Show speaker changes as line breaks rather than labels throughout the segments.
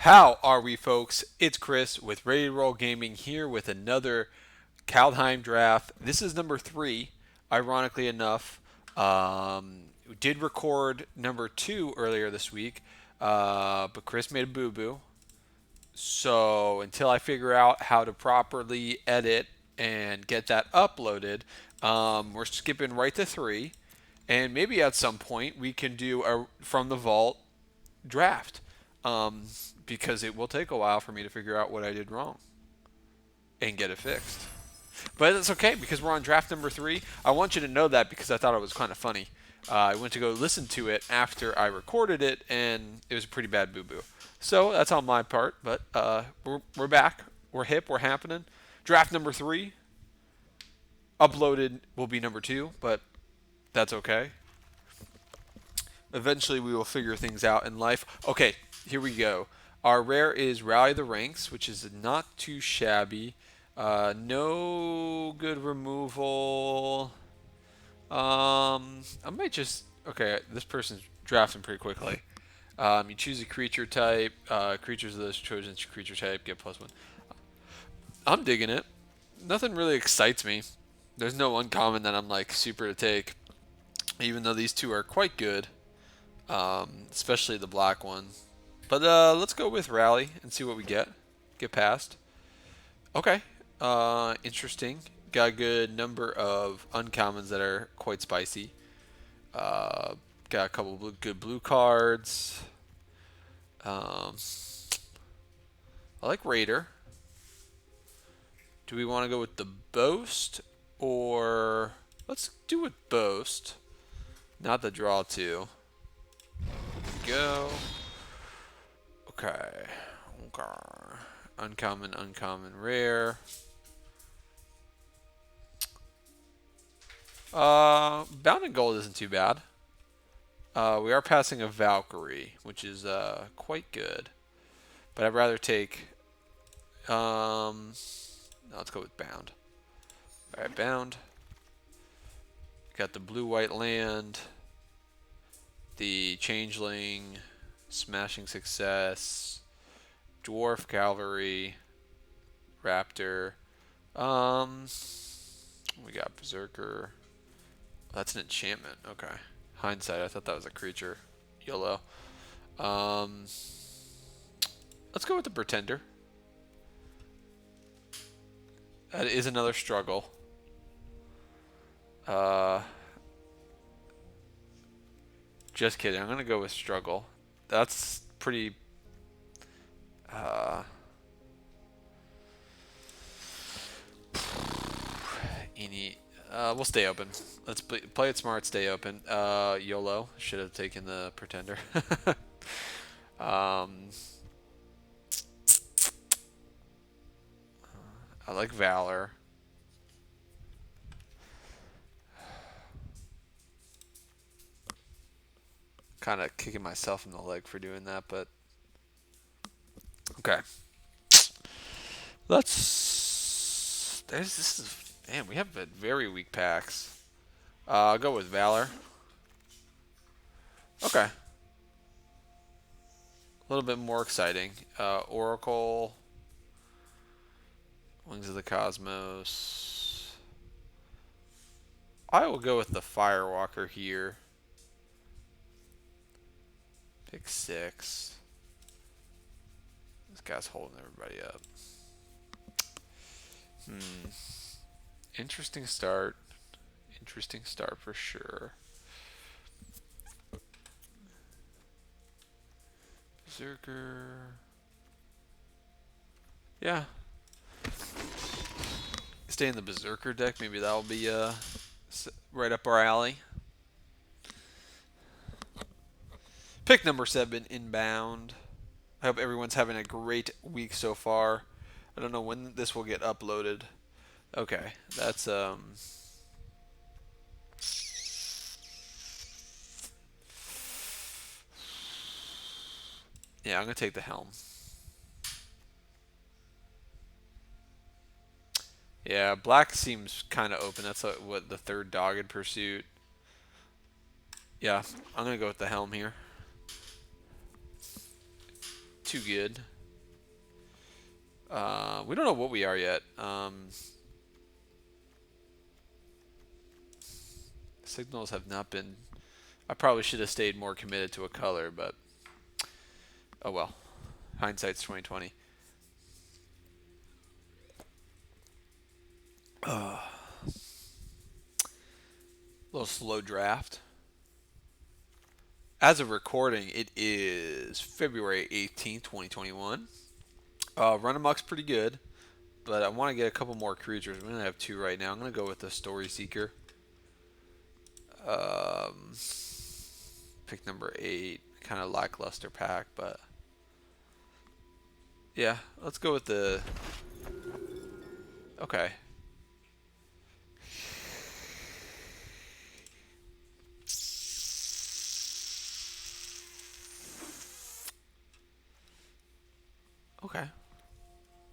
How are we, folks? It's Chris with Ready to Roll Gaming here with another Kaldheim draft. This is number 3, ironically enough. We did record number 2 earlier this week, but Chris made a boo boo. So until I figure out how to properly edit and get that uploaded, we're skipping right to 3. And maybe at some point we can do a from the vault draft, um, because it will take a while for me to figure out what I did wrong and get it fixed. But it's okay because we're on draft number 3. I want you to know that because I thought it was kind of funny. I went to go listen to it after I recorded it, and it was a pretty bad boo boo. So that's on my part, but we're back. We're hip. We're happening. Draft number 3. Uploaded will be number 2, but that's okay. Eventually, we will figure things out in life. Okay, here we go. Our rare is Rally the Ranks, which is not too shabby. No good removal. I might just. Okay, this person's drafting pretty quickly. You choose a creature type. Creatures of those chosen creature type get +1. I'm digging it. Nothing really excites me. There's no uncommon that I'm like super to take, even though these two are quite good, especially the black one. But let's go with Rally and see what we get. Get past. Okay. Interesting. Got a good number of uncommons that are quite spicy. Got a couple of good blue cards. Um, I like Raider. Do we want to go with the Boast or let's do with Boast, not the draw two. Go. Okay. Okay. Uncommon, uncommon, rare. Bound and Gold isn't too bad. We are passing a Valkyrie, which is quite good. But I'd rather take. No, let's go with Bound. Alright, Bound. Got the blue-white land, the Changeling, Smashing Success, Dwarf Cavalry, Raptor. We got Berserker. That's an enchantment. Okay. Hindsight, I thought that was a creature. Yellow. Let's go with the Pretender. That is another struggle. Just kidding. I'm gonna go with struggle. That's pretty. Uh, any. We'll stay open. Let's play it smart. Stay open. YOLO. Should have taken the Pretender. I like Valor. Kind of kicking myself in the leg for doing that, but okay. Let's. This is. Man, we have very weak packs. I'll go with Valor. Okay. A little bit more exciting. Oracle. Wings of the Cosmos. I will go with the Firewalker here. Pick 6. This guy's holding everybody up. Interesting start. Interesting start for sure. Berserker. Yeah. Stay in the Berserker deck. Maybe that'll be right up our alley. Pick number 7, Inbound. I hope everyone's having a great week so far. I don't know when this will get uploaded. Okay, that's yeah, I'm gonna take the Helm. Yeah, black seems kind of open. That's what the third Dogged Pursuit. Yeah, I'm gonna go with the Helm here. too good. We don't know what we are yet. Signals have not been... I probably should have stayed more committed to a color, but oh well. Hindsight's 2020. A little slow draft. As of recording, it is February 18th, 2021. Run Amok's pretty good, but I want to get a couple more cruisers. We only have 2 right now. I'm going to go with the Story Seeker. Pick number 8. Kind of lackluster pack, but yeah, let's go with the... Okay. Okay.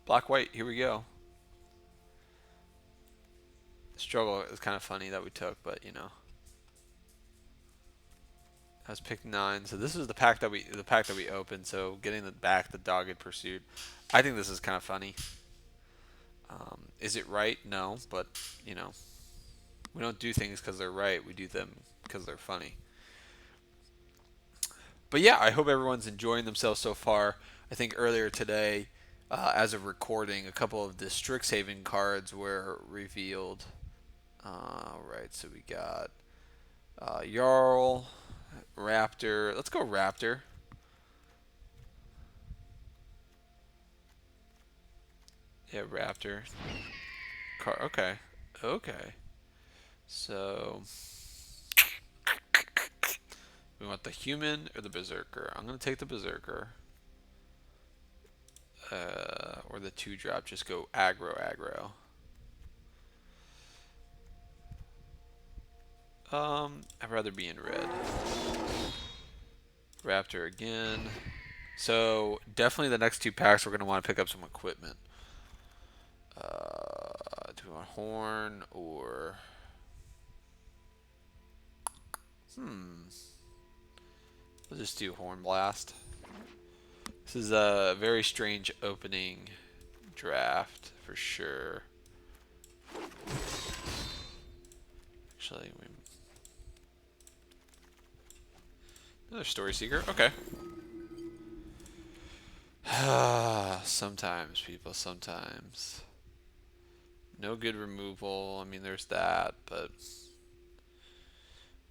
Black, white, here we go. The struggle is kind of funny that we took, but you know. I was pick 9, so this is the pack that we opened. So getting the Dogged Pursuit. I think this is kind of funny. Is it right? No, but you know, we don't do things because they're right. We do them because they're funny. But yeah, I hope everyone's enjoying themselves so far. I think earlier today, as of recording, a couple of the Strixhaven cards were revealed. Right, so we got Jarl, Raptor. Let's go Raptor. Yeah, Raptor. Okay. Okay. So we want the human or the berserker. I'm gonna take the berserker. Or the 2-drop. Just go aggro. I'd rather be in red. Raptor again. So definitely the next 2 packs we're gonna want to pick up some equipment. Do we want horn or we'll just do horn blast. This is a very strange opening draft for sure. Actually, another Story Seeker. Okay. Sometimes, people, sometimes. No good removal. I mean, there's that, but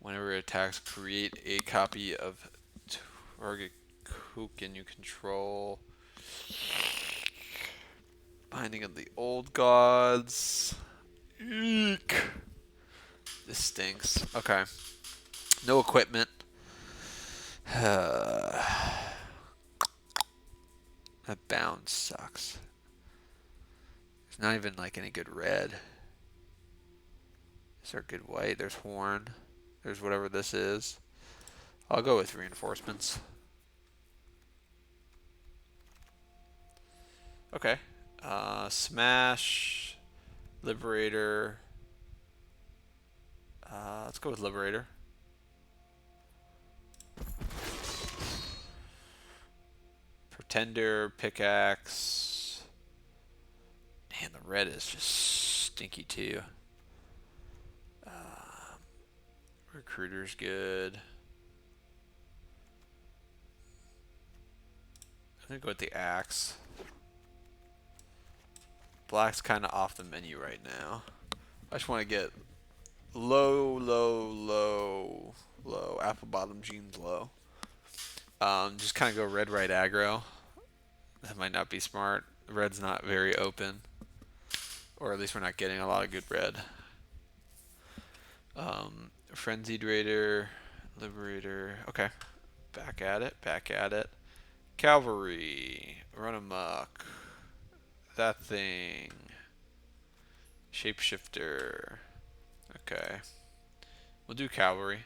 whenever it attacks, create a copy of target token you control. Binding of the Old Gods. Eek. This stinks. Okay. No equipment. That bounce sucks. There's not even like any good red. Is there good white? There's horn. There's whatever this is. I'll go with reinforcements. Okay. Smash. Liberator. Let's go with Liberator. Pretender, Pickaxe. Man, the red is just stinky too. Recruiter's good. I'm gonna go with the Axe. Black's kind of off the menu right now. I just want to get low. Apple bottom jeans low. Just kind of go red, right aggro. That might not be smart. Red's not very open. Or at least we're not getting a lot of good red. Frenzied Raider, Liberator. Okay. Back at it. Cavalry. Run amok. That thing. Shapeshifter. Okay. We'll do cavalry.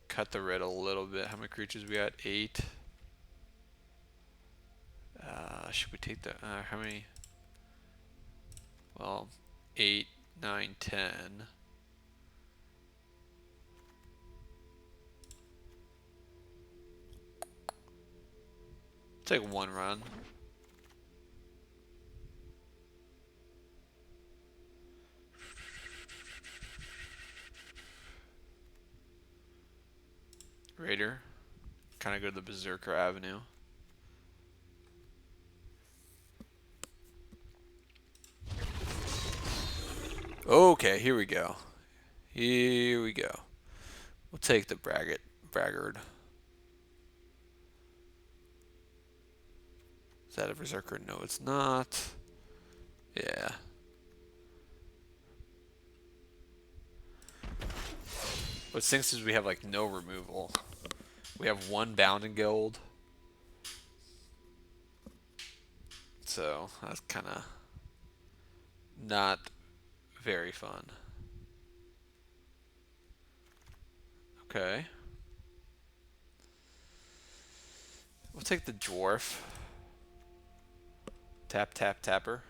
Cut the red a little bit. How many creatures we got? 8. Should we take the... how many? Well, 8, 9, 10. take one run. Raider. Kind of go to the Berserker Avenue. Okay, here we go. Here we go. We'll take the Braggart. Is that a Berserker? No, it's not. Yeah. What stinks is we have like no removal. We have one bound in gold. So that's kind of not very fun. Okay. We'll take the dwarf. Tap, tap, tapper.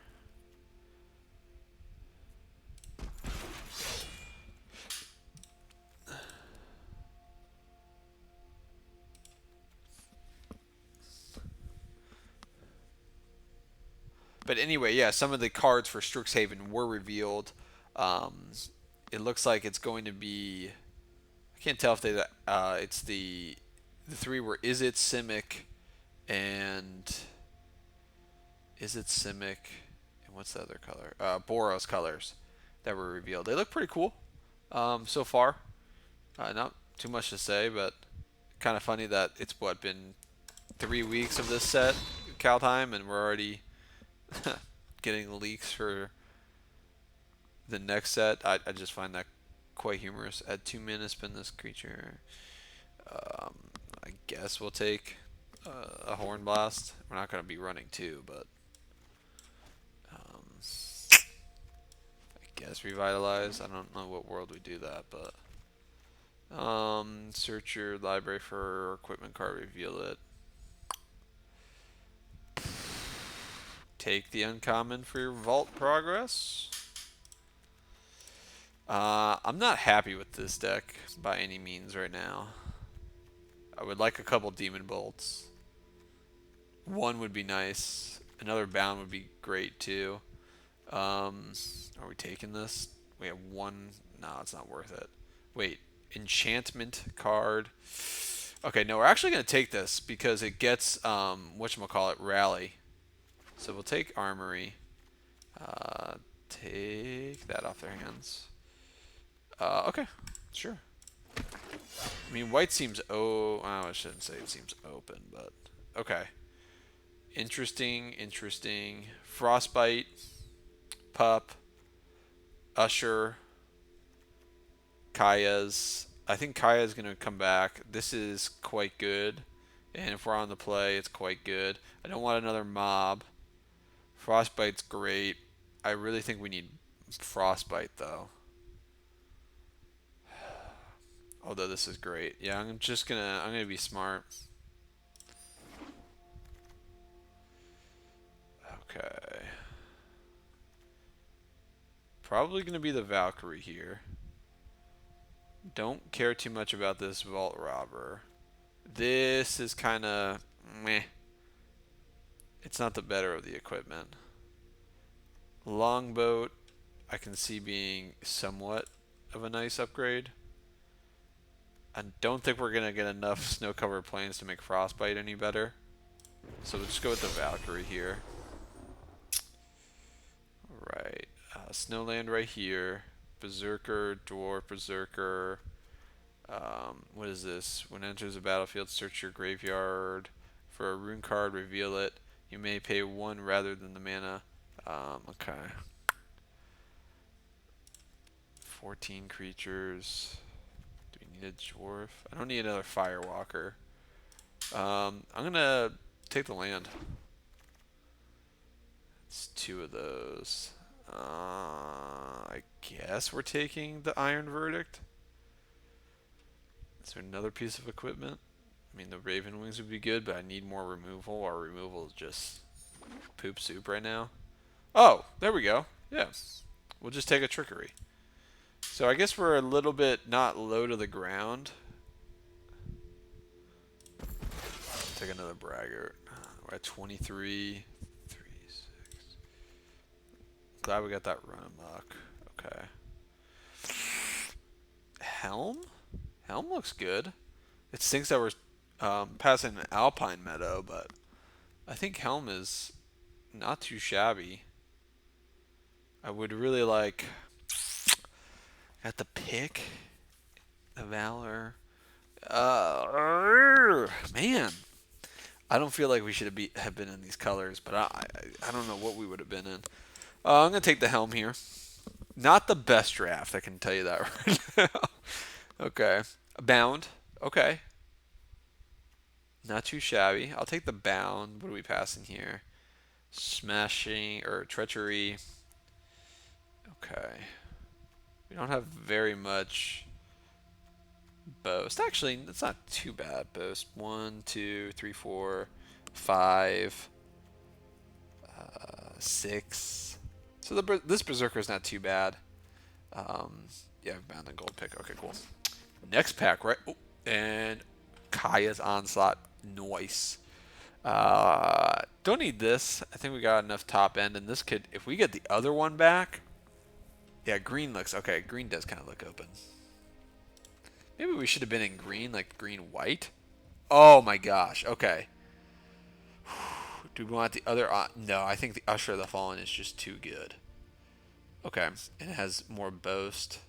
But anyway, yeah, some of the cards for Strixhaven were revealed. Um, it looks like it's going to be. I can't tell if they. It's the three were Is It Simic, and Is It Simic, and what's the other color? Boros colors that were revealed. They look pretty cool so far. Not too much to say, but kind of funny that it's been 3 weeks of this set, Kaldheim, and we're already getting leaks for the next set. I just find that quite humorous. Add 2 mana, spin this creature. I guess we'll take a Horn Blast. We're not going to be running 2, but I guess Revitalize. I don't know what world we do that, but search your library for equipment card, reveal it. Take the uncommon for your vault progress. I'm not happy with this deck by any means right now. I would like a couple Demon Bolts. One would be nice. Another bound would be great too. Are we taking this? We have one. No, it's not worth it. Wait, enchantment card. Okay, no, we're actually going to take this because it gets, whatchamacallit, rally. So we'll take Armory. Take that off their hands. Okay, sure. I mean, white seems, I shouldn't say it seems open, but okay. Interesting. Frostbite, Pup, Usher, Kaya's. I think Kaya's going to come back. This is quite good. And if we're on the play, it's quite good. I don't want another mob. Frostbite's great. I really think we need Frostbite, though. Although this is great. Yeah, I'm gonna be smart. Okay. Probably gonna be the Valkyrie here. Don't care too much about this Vault Robber. This is kind of meh. It's not the better of the equipment. Longboat, I can see being somewhat of a nice upgrade. I don't think we're going to get enough snow-covered plains to make Frostbite any better. So we'll just go with the Valkyrie here. Alright. Snowland right here. Berserker, Dwarf, Berserker. What is this? When enters the battlefield, search your graveyard. For a rune card, reveal it. You may pay 1 rather than the mana. Okay. 14 creatures. Do we need a dwarf? I don't need another Firewalker. I'm gonna take the land. It's 2 of those. I guess we're taking the Iron Verdict. Is there another piece of equipment? I mean, the Raven Wings would be good, but I need more removal. Our removal is just poop soup right now. Oh, there we go. Yeah. We'll just take a Trickery. So I guess we're a little bit not low to the ground. Take another Braggart. we're at 23. 3, 6. Glad we got that run amok. Okay. Helm? Helm looks good. It stinks that we're passing an alpine meadow, but I think Helm is not too shabby. I would really like. Got the pick, the valor. Man, I don't feel like we should have been in these colors, but I don't know what we would have been in. I'm gonna take the helm here. Not the best draft, I can tell you that right now. Okay, bound. Okay, not too shabby. I'll take the bound. What are we passing here? Smashing or treachery. Okay, we don't have very much. Boast. Actually, that's not too bad. Boast. 1, 2, 3, 4, 5, 6. So this berserker is not too bad. Yeah, I've bound the gold pick. Okay, cool. Next pack, right? Oh, and Kaya's onslaught. Nice. Don't need this. I think we got enough top end, and this could. If we get the other one back, yeah, green looks okay. Green does kind of look open. Maybe we should have been in green, like green-white. Oh my gosh. Okay. Do we want the other? No, I think the Usher of the Fallen is just too good. Okay, and it has more boast.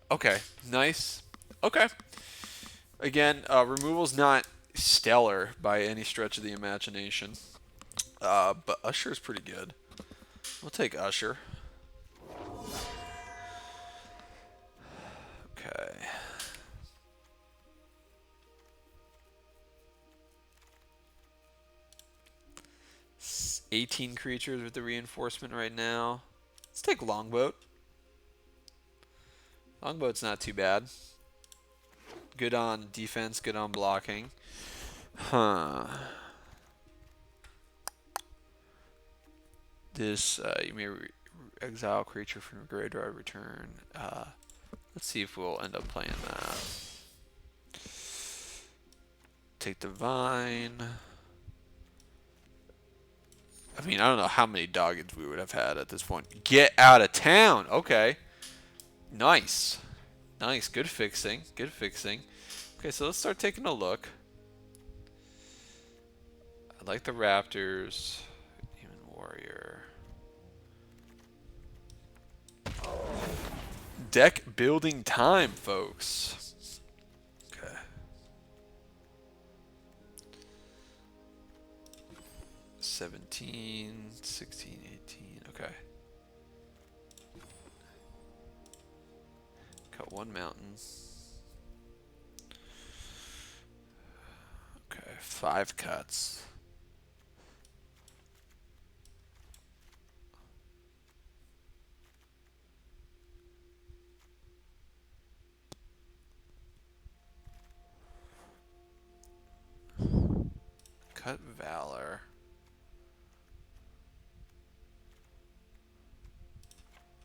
Okay, nice. Okay. Again, removal's not stellar by any stretch of the imagination, but Usher is pretty good. We'll take Usher. Okay. 18 creatures with the reinforcement right now. Let's take Longboat. Longboat's not too bad. Good on defense, good on blocking. Huh. This, you may exile creature from your graveyard return. Let's see if we'll end up playing that. Take Divine. I mean, I don't know how many Doggeds we would have had at this point. Get out of town! Okay. Nice. Nice. Good fixing. Good fixing. Okay, so let's start taking a look. I like the Raptors. Demon Warrior. Deck building time, folks. Okay. 17, 16, 18. Okay. Cut one mountain. Okay, 5 cuts. Cut Valor.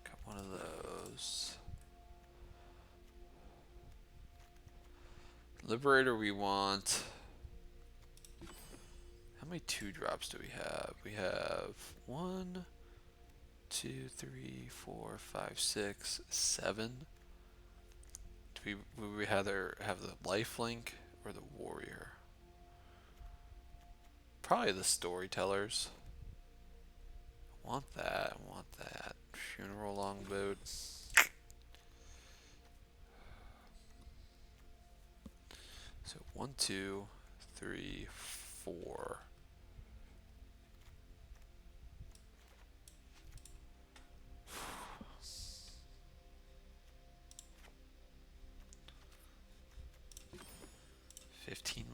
Got one of those. Liberator we want. How many 2-drops do we have? We have 1, 2, 3, 4, 5, 6, 7. Would we rather have the lifelink or the warrior? Probably the storytellers. I want that. I want that. Funeral longboat. So 1, 2, 3, 4.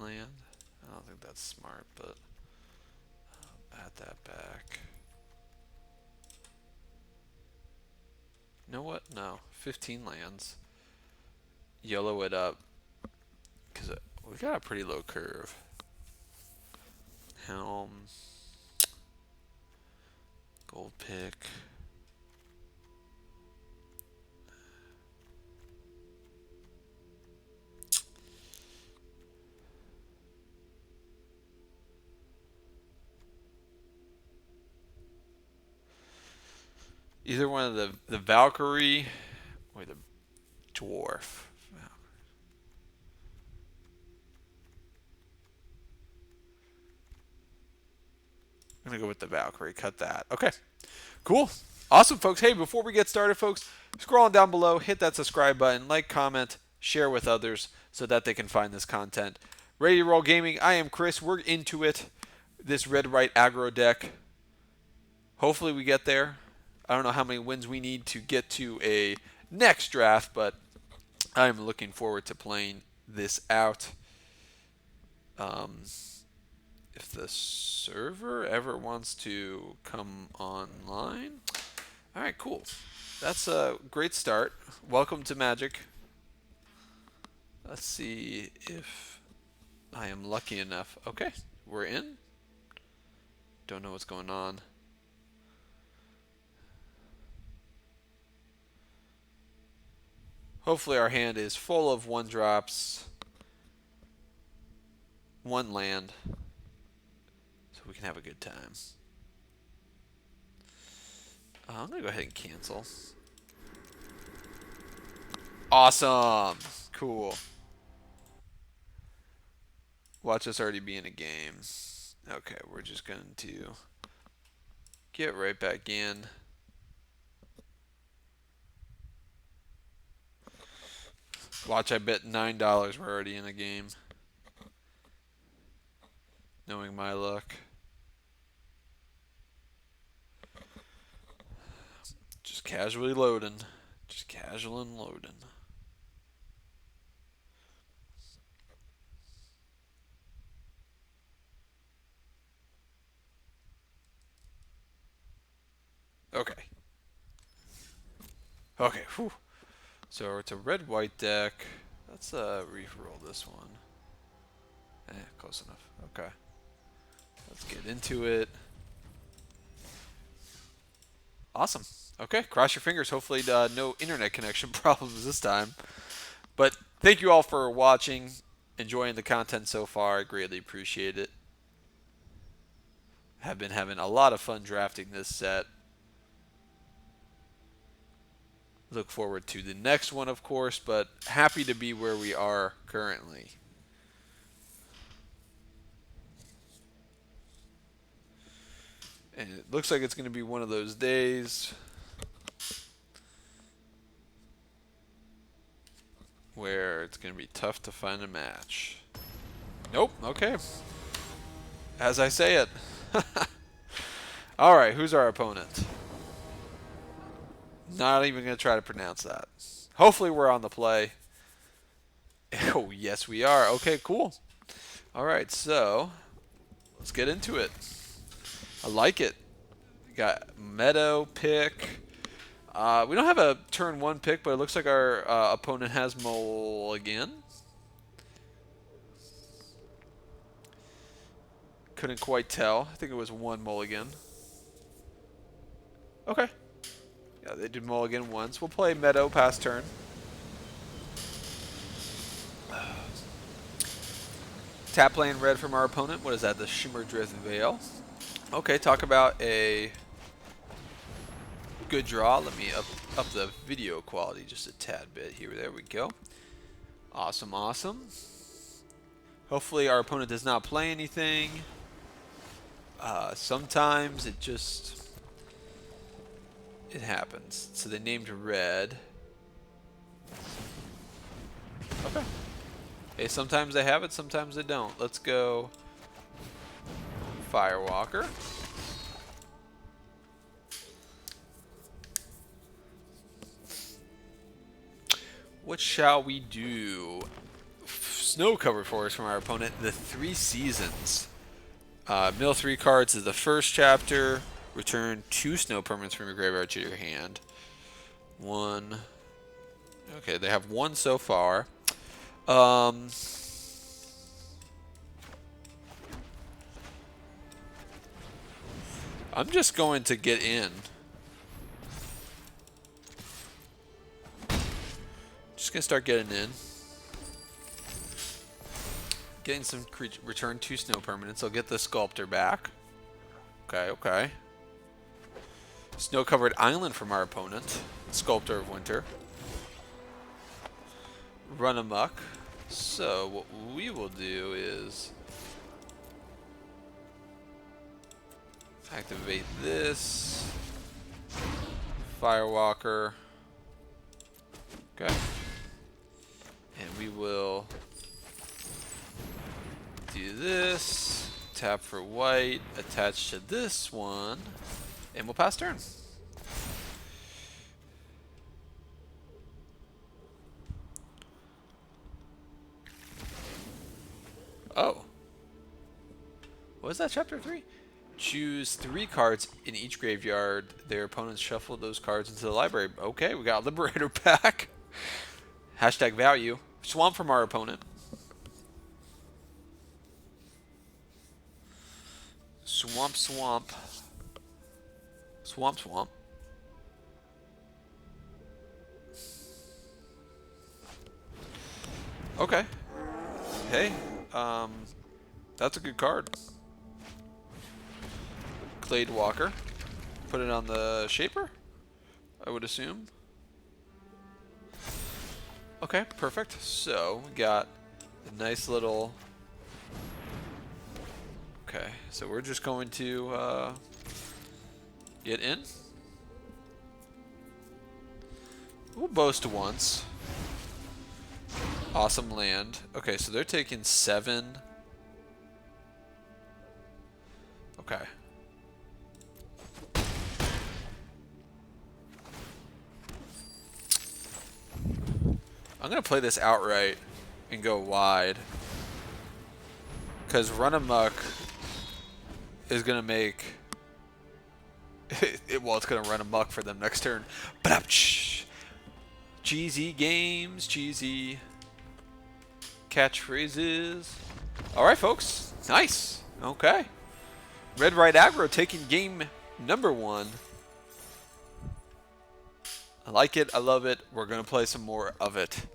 Land. I don't think that's smart, but add that back. You know what? No. 15 lands. Yellow it up. Because we got a pretty low curve. Helm. Gold pick. Either one of the Valkyrie or the Dwarf. I'm going to go with the Valkyrie. Cut that. Okay. Cool. Awesome, folks. Hey, before we get started, folks, scroll on down below, hit that subscribe button, like, comment, share with others so that they can find this content. Ready to roll gaming. I am Chris. We're into it. This red-white aggro deck. Hopefully we get there. I don't know how many wins we need to get to a next draft, but I'm looking forward to playing this out. If the server ever wants to come online. All right, cool. That's a great start. Welcome to Magic. Let's see if I am lucky enough. Okay, we're in. Don't know what's going on. Hopefully our hand is full of 1-drops, 1 land, so we can have a good time. I'm going to go ahead and cancel. Awesome. Cool. Watch us already be in a game. Okay, we're just going to get right back in. Watch, I bet $9 we're already in a game. Knowing my luck. Just casually loading. Just casual and loading. Okay. Okay, whew. So it's a red-white deck. Let's re-roll this one. Close enough. Okay. Let's get into it. Awesome. Okay, cross your fingers. Hopefully no internet connection problems this time. But thank you all for watching, enjoying the content so far. I greatly appreciate it. Have been having a lot of fun drafting this set. Look forward to the next one, of course, but happy to be where we are currently. And it looks like it's going to be one of those days where it's going to be tough to find a match. Nope. Okay. As I say it. All right. Who's our opponent? Not even going to try to pronounce that. Hopefully we're on the play. Oh, yes, we are. Okay, cool. All right. So let's get into it. I like it. We got Meadow pick. We don't have a turn 1 pick, but it looks like our opponent has Mole again. Couldn't quite tell. I think it was 1 mulligan. Okay. Yeah, they did mulligan once. We'll play Meadow past turn. Tap lane red from our opponent. What is that? The Shimmer Drift Veil. Okay, talk about a good draw. Let me up the video quality just a tad bit here. There we go. Awesome, awesome. Hopefully our opponent does not play anything. Sometimes it happens. So they named red. Okay. Hey, sometimes they have it, sometimes they don't. Let's go Firewalker. What shall we do? Snow covered forest from our opponent. The 3 seasons. Mill 3 cards is the first chapter. Return 2 snow permanents from your graveyard to your hand. 1. Okay, they have 1 so far. I'm just going to get in. Just gonna start getting in. Getting some return 2 snow permanents. I'll get the sculptor back. Okay, okay. Snow-covered island from our opponent. Sculptor of Winter. Run amok. So what we will do is activate this. Firewalker. Okay. And we will do this. Tap for white. Attach to this one. And we'll pass turn. Oh. What was that, chapter 3? Choose 3 cards in each graveyard. Their opponents shuffle those cards into the library. Okay, we got a Liberator back. Hashtag value. Swamp from our opponent. Swamp, swamp. Swamp, swamp. Okay. Hey, that's a good card. Clade Walker. Put it on the Shaper, I would assume. Okay, perfect. So, we got a nice little... Okay, so we're just going to get in. We'll boast once. Awesome land. Okay, so they're taking 7. Okay. I'm going to play this outright and go wide. Because Run Amok is going to make... well, it's going to run amok for them next turn. Cheesy games, cheesy catchphrases. Alright, folks. Nice. Okay. Red Right Aggro taking game number 1. I like it. I love it. We're going to play some more of it.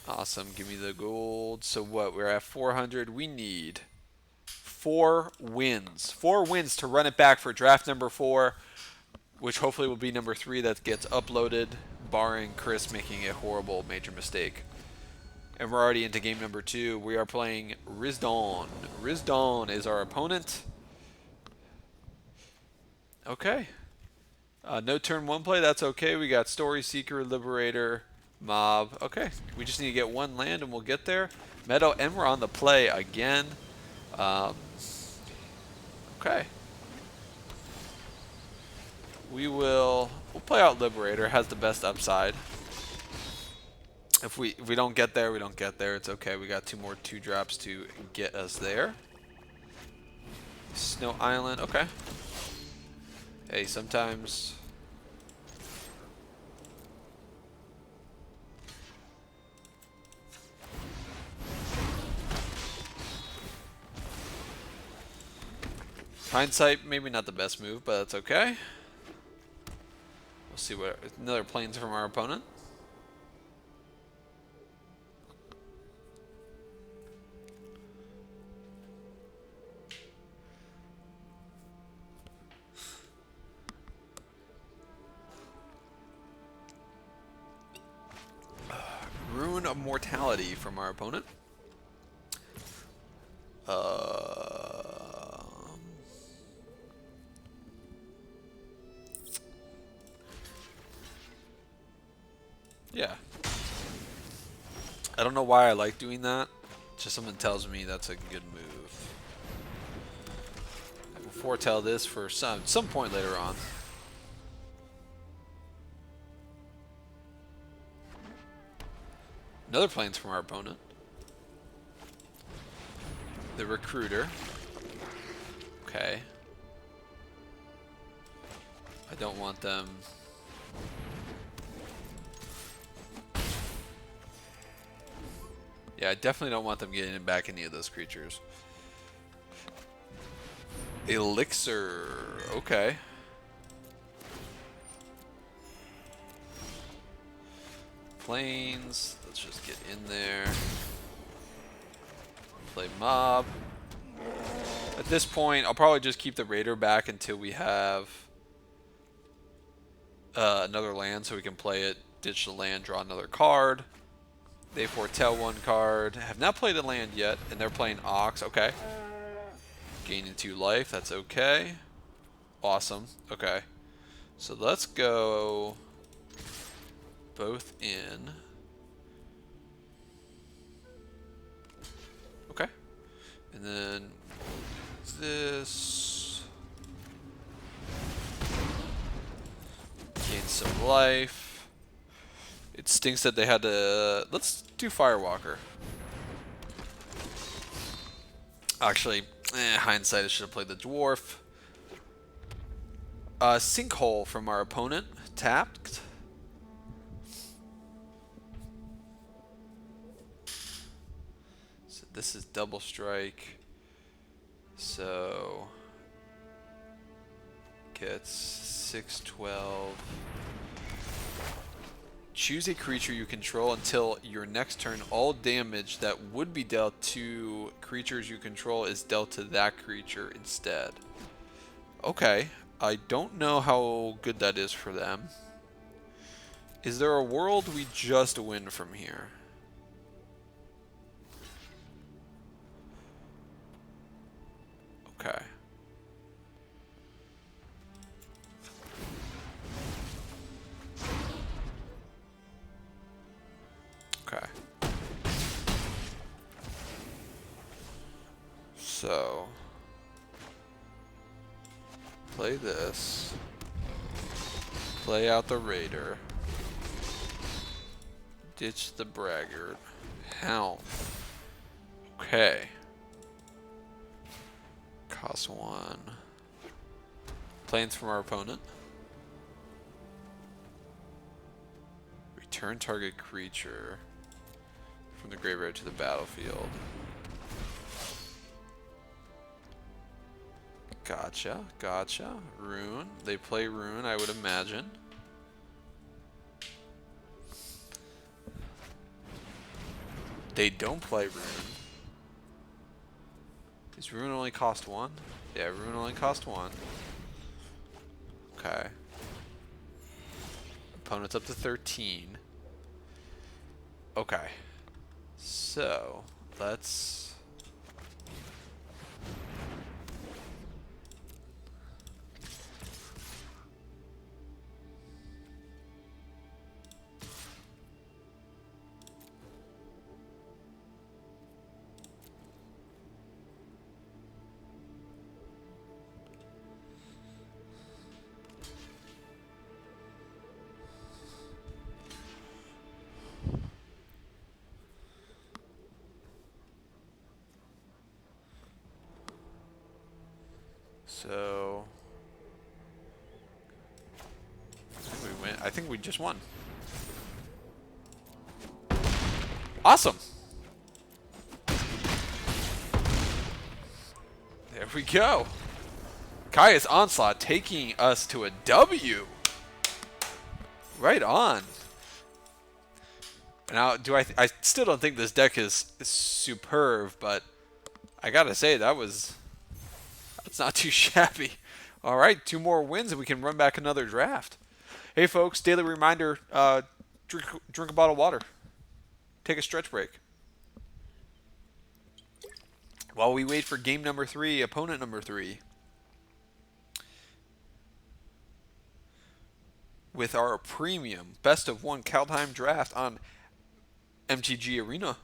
Awesome. Give me the gold. So what? We're at 400. We need 4 wins. 4 wins to run it back for draft number 4, which hopefully will be number 3 that gets uploaded, barring Chris making a horrible major mistake. And we're already into game number 2. We are playing Rizdon. Rizdon is our opponent. Okay. No turn 1 play, that's okay. We got Story Seeker, Liberator, Mob. Okay, we just need to get 1 land and we'll get there. Meadow, and we're on the play again. Okay. We'll play out Liberator. Has the best upside. If we don't get there, we don't get there. It's okay. We got 2 more 2-drops to get us there. Snow Island. Okay. Hey, sometimes... Hindsight, maybe not the best move, but that's okay. We'll see what... Another planes from our opponent. Rune of Mortality from our opponent. Yeah. I don't know why I like doing that. Just something tells me that's a good move. I will foretell this for some point later on. Another planes from our opponent. The Recruiter. Okay. I don't want them... Yeah, I definitely don't want them getting back any of those creatures. Elixir. Okay. Planes. Let's just get in there. Play Mob. At this point, I'll probably just keep the Raider back until we have another land so we can play it, ditch the land, draw another card. They foretell one card. Have not played a land yet, and they're playing Ox. Okay. Gaining 2 life. That's okay. Awesome. Okay. So let's go both in. Okay. And then this. Gain some life. It stinks that they had to. Let's do Firewalker. Actually, hindsight, I should have played the Dwarf. Sinkhole from our opponent. Tapped. So this is double strike. So gets 6/12. Choose a creature you control until your next turn. All damage that would be dealt to creatures you control is dealt to that creature instead. Okay. I don't know how good that is for them. Is there a world we just win from here? Okay. Okay. So play this. Play out the Raider. Ditch the Braggart. Helm. Okay. Cost 1. Planes from our opponent. Return target creature from the graveyard to the battlefield. Gotcha, gotcha. Rune. They play Rune, I would imagine. They don't play Rune. Does Rune only cost 1? Yeah, Rune only cost 1. Okay. Opponent's up to 13. Okay. So, let's... So... we win. I think we just won. Awesome! There we go. Kaya's Onslaught taking us to a W. Right on. Now, I still don't think this deck is superb, but I gotta say that's not too shabby. All right, 2 more wins and we can run back another draft. Hey folks, daily reminder: drink a bottle of water. Take a stretch break. While we wait for game number 3, opponent number 3. With our premium best of 1 Kaldheim draft on MTG Arena.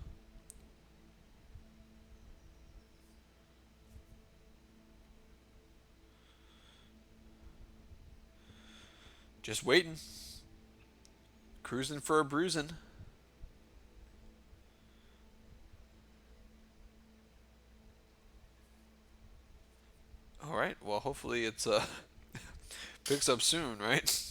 Just waiting. Cruising for a bruising. Alright, well hopefully it's picks up soon, right?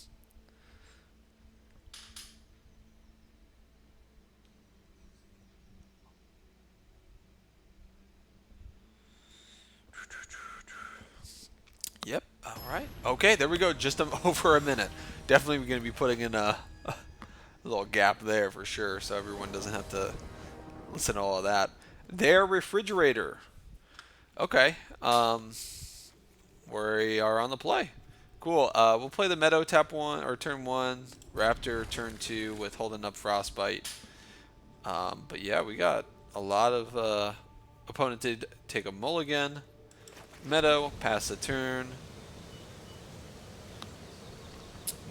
Yep. All right. Okay, there we go. Just over a minute. Definitely going to be putting in a little gap there for sure, so everyone doesn't have to listen to all of that. Their refrigerator. Okay. We are on the play. Cool. We'll play the Meadow tap 1 or turn 1, Raptor turn 2 with holding up Frostbite. But yeah, we got a lot of opponent did take a mulligan. Meadow, pass the turn.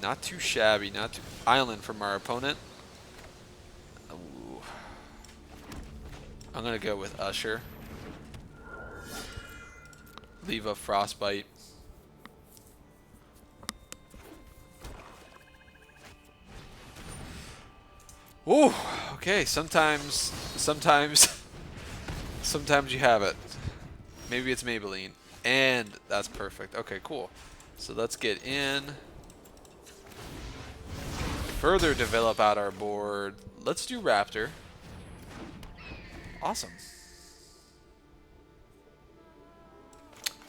Not too shabby, not too island from our opponent. Ooh. I'm gonna go with Usher. Leave a Frostbite. Ooh, okay, sometimes sometimes you have it. Maybe it's Maybelline. And that's perfect. Okay, cool. So let's get in. Further develop out our board. Let's do Raptor. Awesome.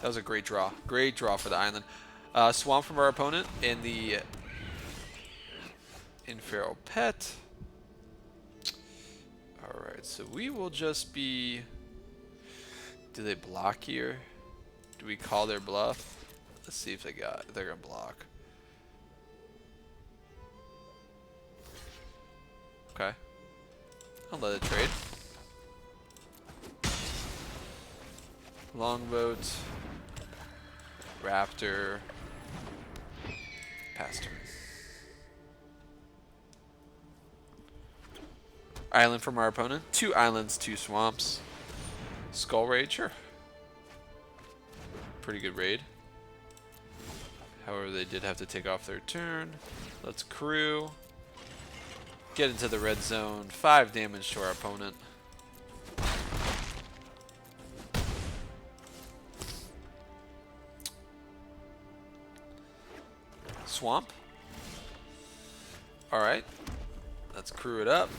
That was a great draw. Great draw for the island. Swamp from our opponent in the Infernal Pet. Alright, so we will just be... Do they block here? Do we call their bluff? Let's see if they're gonna block. Okay. I'll let it trade. Longboat. Raptor. Pass turn. Island from our opponent. 2 islands, 2 swamps. Skull Raid, sure. Pretty good raid. However, they did have to take off their turn. Let's crew. Get into the red zone. 5 damage to our opponent. Swamp. Alright. Let's crew it up.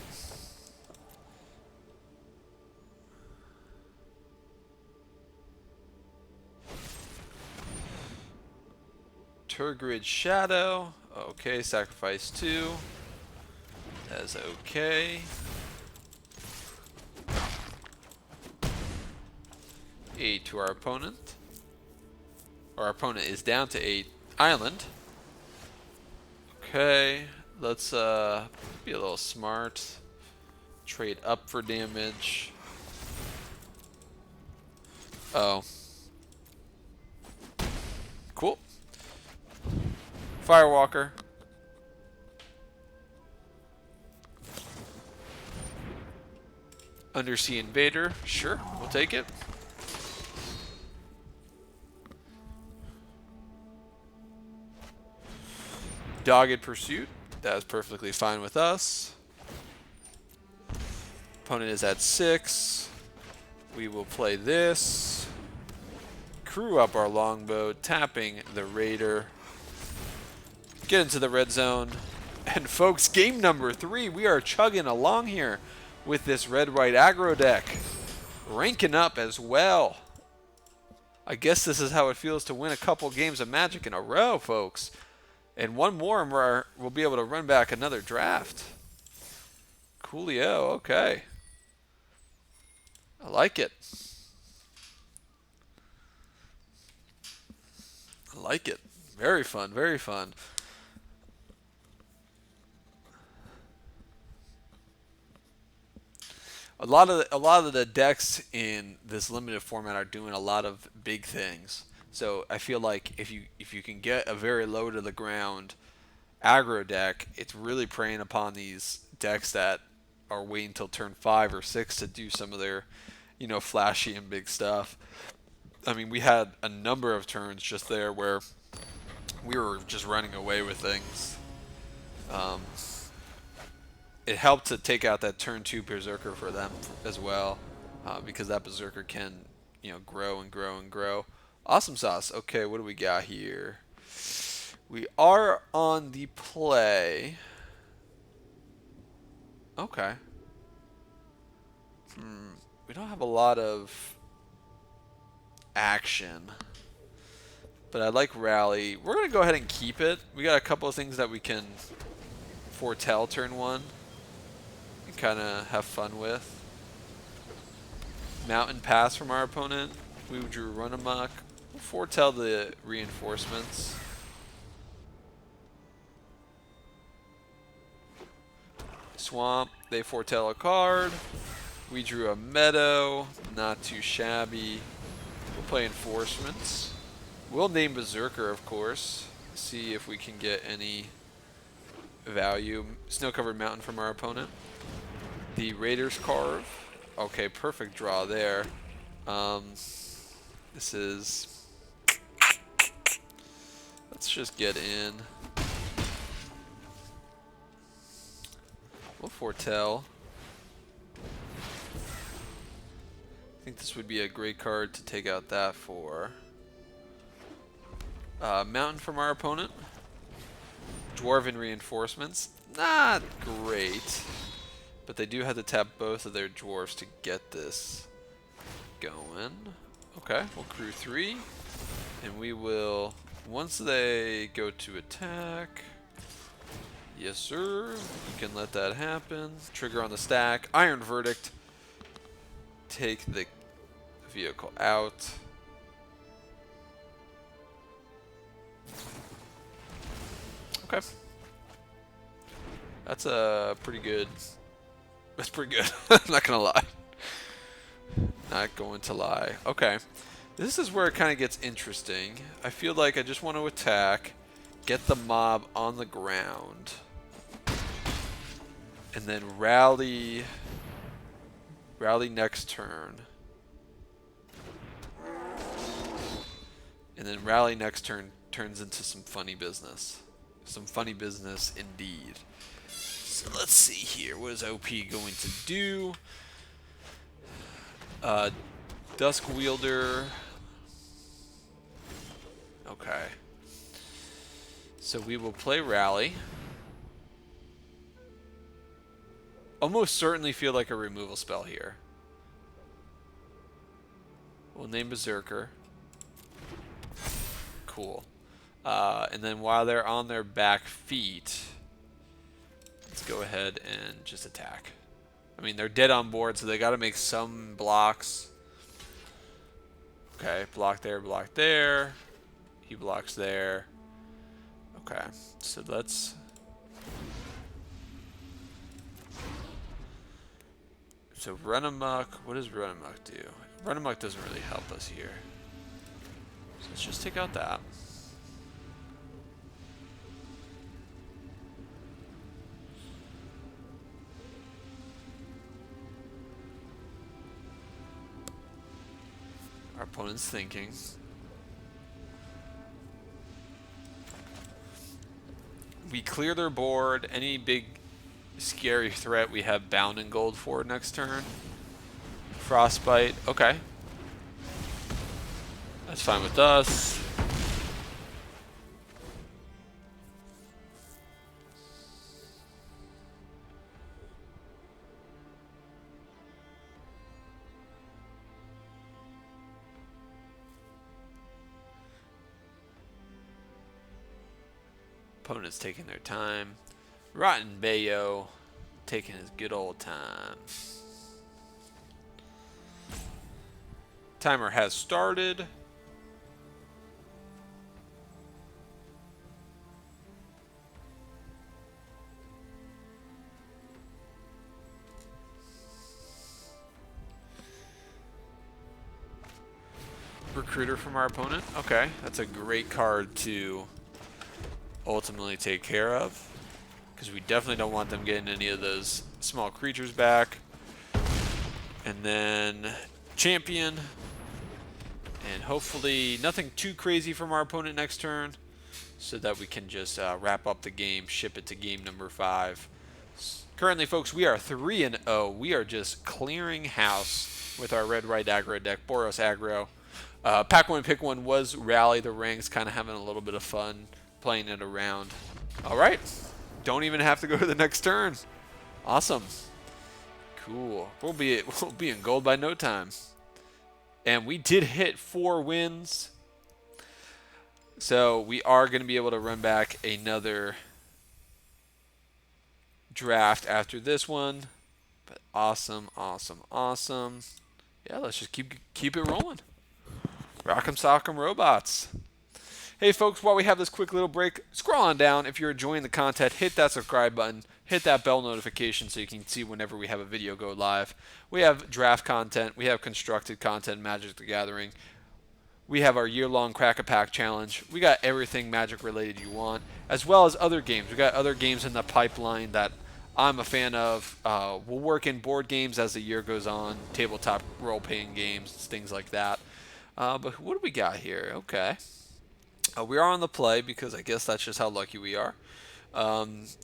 Turgrid Shadow. Okay, sacrifice 2. That's okay. 8 to our opponent. Our opponent is down to 8. Island. Okay, let's be a little smart. Trade up for damage. Oh. Cool. Firewalker. Undersea Invader. Sure, we'll take it. Dogged Pursuit. That's perfectly fine with us. Opponent is at 6. We will play this. Crew up our longboat, tapping the Raider. Get into the red zone. And folks, game number 3. We are chugging along here with this red-white aggro deck. Ranking up as well. I guess this is how it feels to win a couple games of Magic in a row, folks. And one more and we'll be able to run back another draft. Coolio, okay. I like it. I like it. Very fun, very fun. A lot of the decks in this limited format are doing a lot of big things. So I feel like if you can get a very low to the ground aggro deck, it's really preying upon these decks that are waiting until turn 5 or 6 to do some of their, flashy and big stuff. I mean, we had a number of turns just there where we were just running away with things. It helped to take out that turn 2 Berserker for them as well, because that Berserker can, grow and grow and grow. Awesome sauce. Okay, what do we got here? We are on the play. Okay. We don't have a lot of action, but I like Rally. We're going to go ahead and keep it. We got a couple of things that we can foretell turn 1 and kind of have fun with. Mountain Pass from our opponent. We drew Run Amok. We'll foretell the reinforcements. Swamp, they foretell a card. We drew a Meadow, not too shabby. We'll play Enforcements. We'll name Berserker, of course. See if we can get any value. Snow-covered mountain from our opponent. The Raiders Carve. Okay, perfect draw there. This is... Let's just get in. We'll foretell. I think this would be a great card to take out that for. Mountain from our opponent. Dwarven Reinforcements. Not great. But they do have to tap both of their dwarves to get this going. Okay, we'll crew 3. And we will, once they go to attack, yes sir, you can let that happen. Trigger on the stack. Iron Verdict. Take the vehicle out. Okay. That's a pretty good. That's pretty good. I'm not gonna lie. Not going to lie. Okay. This is where it kind of gets interesting. I feel like I just want to attack, get the mob on the ground, and then rally next turn. And then rally next turn turns into some funny business. Some funny business indeed. So let's see here. What is OP going to do? Dusk Wielder. Okay. So we will play Rally. Almost certainly feel like a removal spell here. We'll name Berserker. Cool. And then while they're on their back feet, let's go ahead and just attack. I mean, they're dead on board, so they got to make some blocks. Okay, block there, block there. He blocks there. Okay, so let's... So Run Amok, what does Run Amok do? Run Amok doesn't really help us here. So let's just take out that. Our opponent's thinking. We clear their board. Any big scary threat we have Bound in Gold for next turn. Frostbite. Okay. That's fine with us. Opponent's taking their time. Rotten Bayo taking his good old time. Timer has started. Recruiter from our opponent. Okay, that's a great card to ultimately take care of, because we definitely don't want them getting any of those small creatures back. And then Champion, and hopefully nothing too crazy from our opponent next turn, so that we can just wrap up the game, ship it to game number 5. Currently, folks, we are 3-0. We are just clearing house with our red-white aggro deck, Boros Aggro. Pack 1 Pick 1 was Rally the Ranks, kind of having a little bit of fun playing it around. All right, don't even have to go to the next turn. Awesome, cool. We'll be in gold by no time. And we did hit 4 wins, so we are going to be able to run back another draft after this one. But awesome, awesome, awesome. Yeah, let's just keep it rolling. Rock'em Sock'em Robots. Hey folks, while we have this quick little break, scroll on down. If you're enjoying the content, hit that subscribe button, hit that bell notification so you can see whenever we have a video go live. We have draft content, we have constructed content, Magic the Gathering. We have our year-long Crack-a-Pack challenge. We got everything Magic related you want, as well as other games. We got other games in the pipeline that I'm a fan of. We'll work in board games as the year goes on, tabletop role-playing games, things like that. But what do we got here? Okay. We are on the play because I guess that's just how lucky we are.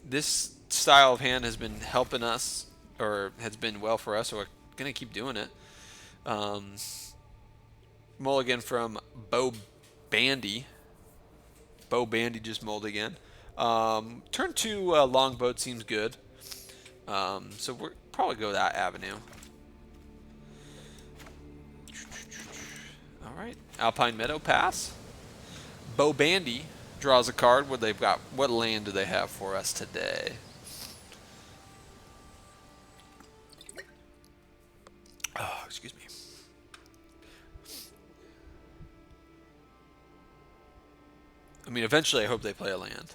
This style of hand has been helping us, or has been well for us, so we're going to keep doing it. Mulligan from Bo Bandy. Bo Bandy just mulled again. Turn 2 Longboat seems good. So we'll probably go that avenue. All right. Alpine Meadow pass. Bo Bandy draws a card. What they've got? What land do they have for us today? Oh, excuse me. I mean, eventually I hope they play a land.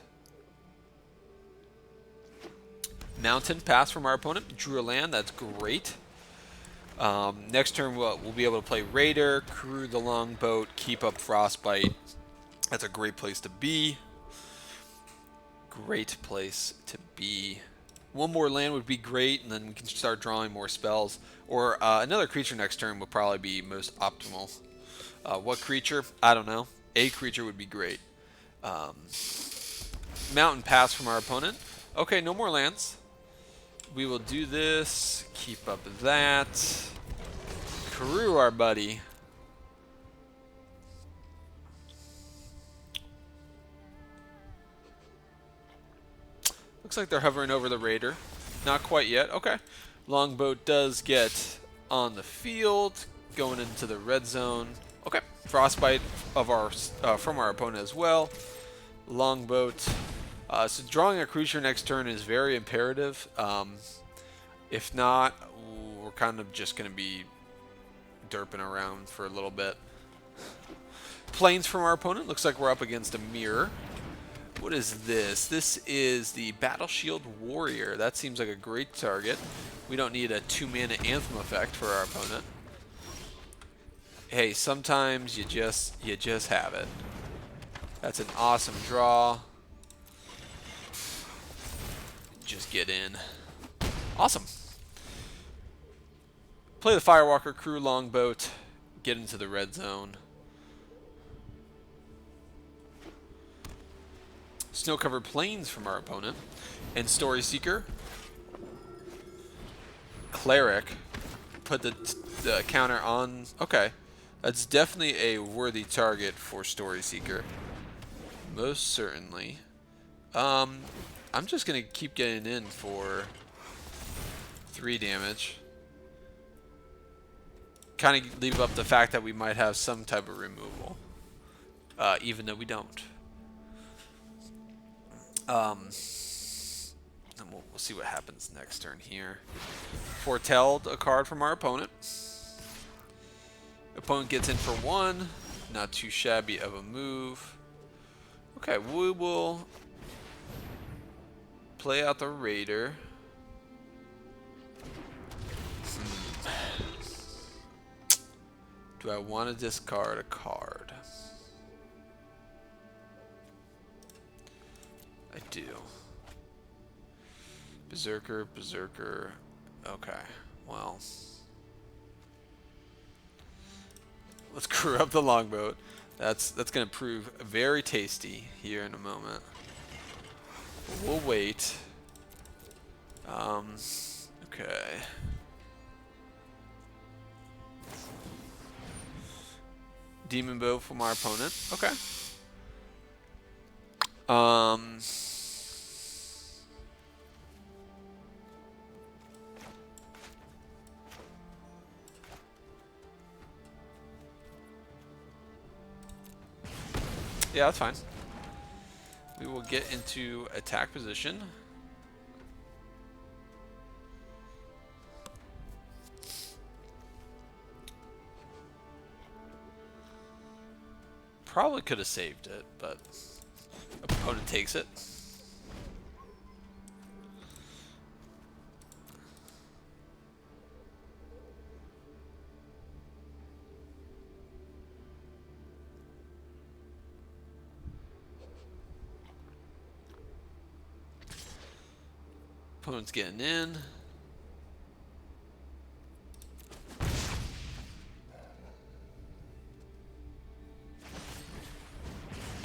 Mountain pass from our opponent. Drew a land. That's great. Next turn we'll be able to play Raider, crew the Longboat, keep up Frostbite. That's a great place to be. Great place to be. One more land would be great, and then we can start drawing more spells. Or another creature next turn would probably be most optimal. What creature? I don't know. A creature would be great. Mountain pass from our opponent. Okay, no more lands. We will do this. Keep up that. Crew our buddy. Looks like they're hovering over the Raider. Not quite yet. Okay. Longboat does get on the field. Going into the red zone. Okay. Frostbite of our from our opponent as well. Longboat. So drawing a creature next turn is very imperative. If not, we're kind of just going to be derping around for a little bit. Planes from our opponent. Looks like we're up against a mirror. What is this? This is the Battle Shield Warrior. That seems like a great target. We don't need a 2-mana Anthem effect for our opponent. Hey, sometimes you just have it. That's an awesome draw. Just get in. Awesome. Play the Firewalker, crew Longboat, get into the red zone. Snow-covered plains from our opponent. And Story Seeker. Cleric. Put the counter on. Okay. That's definitely a worthy target for Story Seeker. Most certainly. I'm just going to keep getting in for 3 damage. Kind of leave up the fact that we might have some type of removal. Even though we don't. And we'll see what happens next turn here. Foretelled a card from our opponent. Opponent gets in for 1. Not too shabby of a move. Okay, we will play out the Raider. Do I want to discard a card? I do. Berserker, Berserker. Okay, well. Let's crew up the Longboat. That's going to prove very tasty here in a moment. We'll wait. Okay. Demon Bow from our opponent. Okay. Yeah, that's fine. We will get into attack position. Probably could have saved it, but opponent takes it. Opponent's getting in.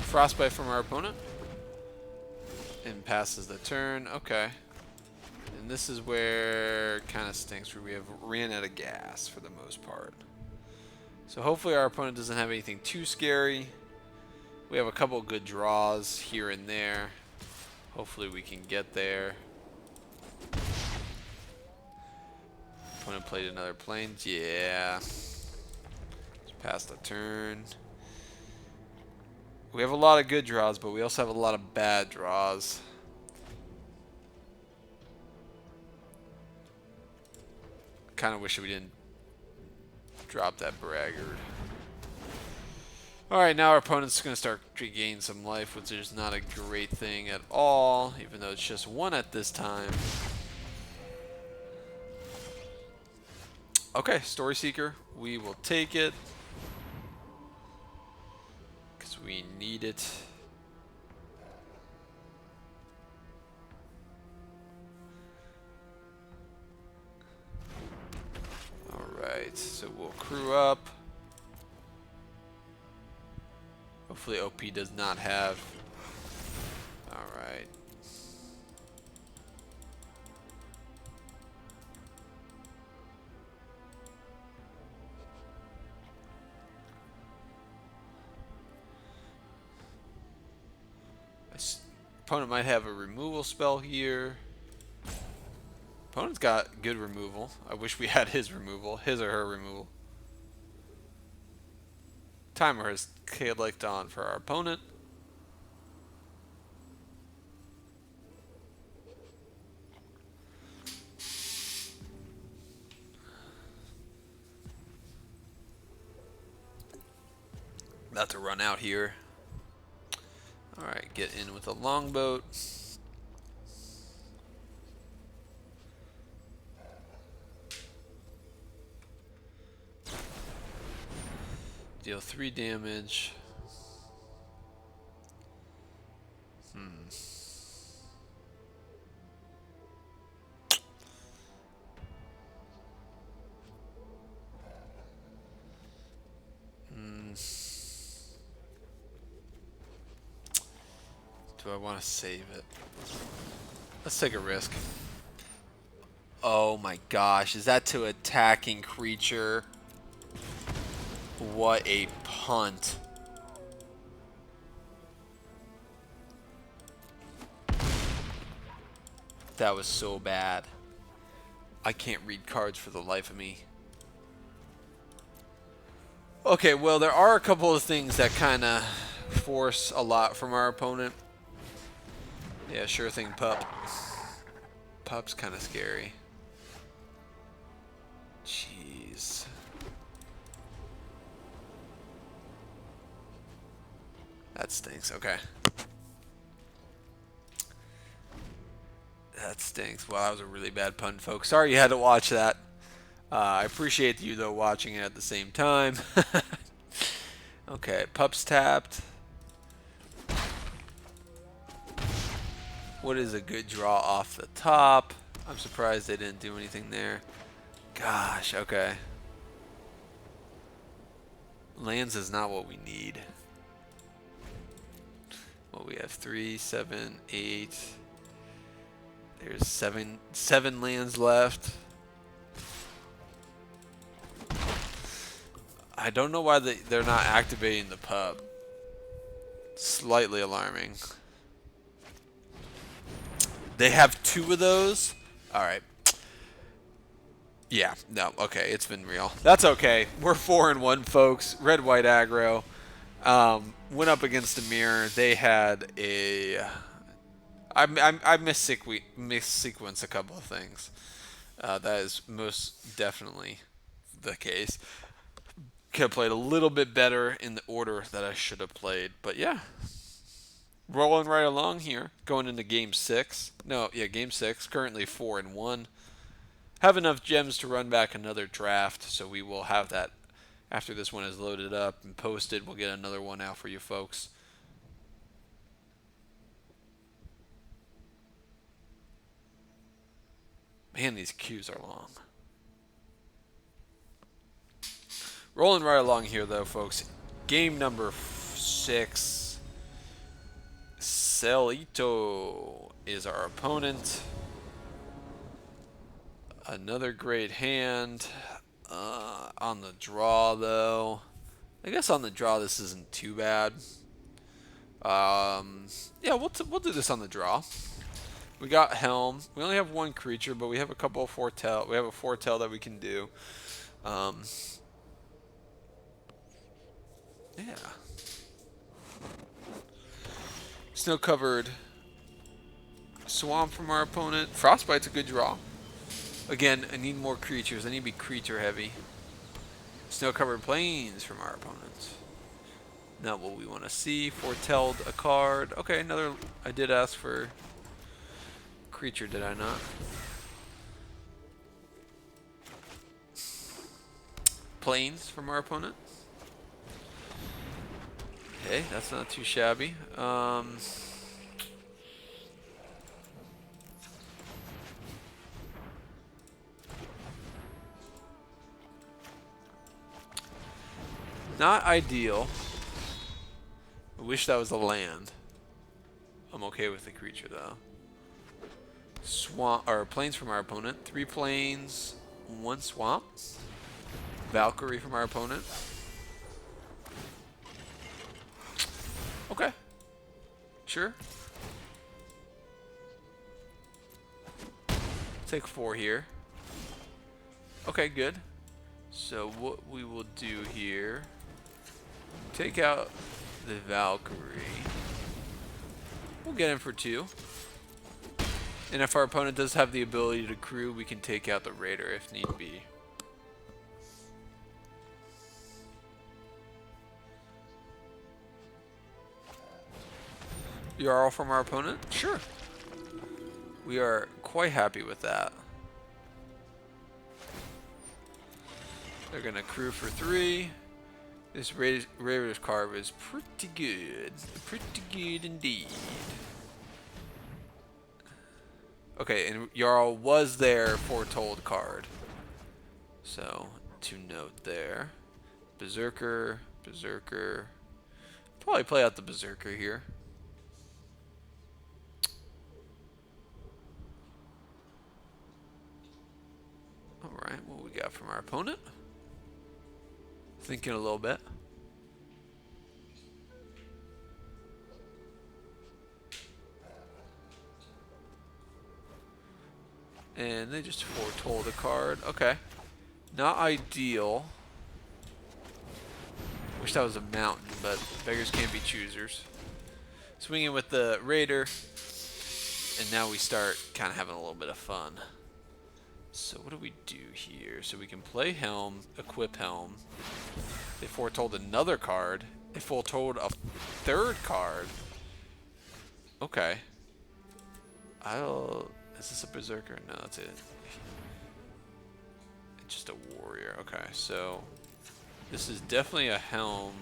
Frostbite from our opponent. And passes the turn. Okay. And this is where it kind of stinks, where we have ran out of gas for the most part. So hopefully our opponent doesn't have anything too scary. We have a couple good draws here and there. Hopefully we can get there. Opponent played another plains. Yeah. Just passed the turn. We have a lot of good draws, but we also have a lot of bad draws. Kind of wish we didn't drop that braggart. Alright, now our opponent's going to start to gain some life, which is not a great thing at all, even though it's just one at this time. Okay, Story Seeker. We will take it. Because we need it. Alright, so we'll crew up. Hopefully OP does not have. Alright. Opponent might have a removal spell here. Opponent's got good removal. I wish we had his removal. His or her removal. Timer has clicked on for our opponent. About to run out here. Alright, get in with a longboat. Deal 3 damage. Do I want to save it? Let's take a risk. Oh my gosh, is that to attacking creature? What a punt. That was so bad. I can't read cards for the life of me. Okay, well, there are a couple of things that kind of force a lot from our opponent. Yeah, sure thing, pup. Pup's kind of scary. Jeez. That stinks. Okay. That stinks. Well, that was a really bad pun, folks. Sorry you had to watch that. I appreciate you, though, watching it at the same time. Okay, pup's tapped. What is a good draw off the top? I'm surprised they didn't do anything there. Gosh, okay. Lands is not what we need. Well, we have 3, 7, 8. There's seven lands left. I don't know why they're not activating the pub. Slightly alarming. They have 2 of those? Alright. Yeah, no, okay, it's been real. That's okay. We're 4-1, folks. Red-white aggro. Went up against a mirror. They had a... I missequenced a couple of things. That is most definitely the case. Could have played a little bit better in the order that I should have played. But yeah, rolling right along here. Going into game 6. No, yeah, game 6. Currently 4-1. Have enough gems to run back another draft, so we will have that after this one is loaded up and posted. We'll get another one out for you folks. Man, these queues are long. Rolling right along here, though, folks. Game number 6. Celito is our opponent. Another great hand. On the draw, though. I guess on the draw this isn't too bad. Yeah, we'll do this on the draw. We got Helm. We only have one creature, but we have a couple of foretell. We have a foretell that we can do. Yeah. Snow-covered swamp from our opponent. Frostbite's a good draw. Again, I need more creatures. I need to be creature heavy. Snow-covered plains from our opponents. Not what we want to see. Foretelled a card. Okay, another. I did ask for creature, did I not? Plains from our opponent. Okay, that's not too shabby. Not ideal. I wish that was a land. I'm okay with the creature though. Swamp or plains from our opponent. 3 plains, 1 swamp. Valkyrie from our opponent. Okay. Sure. Take 4 here. Okay, good. So what we will do here, take out the Valkyrie. We'll get him for 2. And if our opponent does have the ability to crew, we can take out the Raider if need be. Jarl from our opponent? Sure. We are quite happy with that. They're going to crew for 3. This Raider's card is pretty good. Pretty good indeed. Okay, and Jarl was their foretold card. So, to note there. Berserker, Berserker. Probably play out the Berserker here. Alright, what we got from our opponent? Thinking a little bit. And they just foretold a card. Okay. Not ideal. Wish that was a mountain, but beggars can't be choosers. Swinging with the Raider. And now we start kind of having a little bit of fun. So what do we do here? So we can play Helm, equip Helm. They foretold another card. They foretold a 3rd card. Okay. Is this a Berserker? No, that's it. It's just a warrior. Okay, so this is definitely a Helm.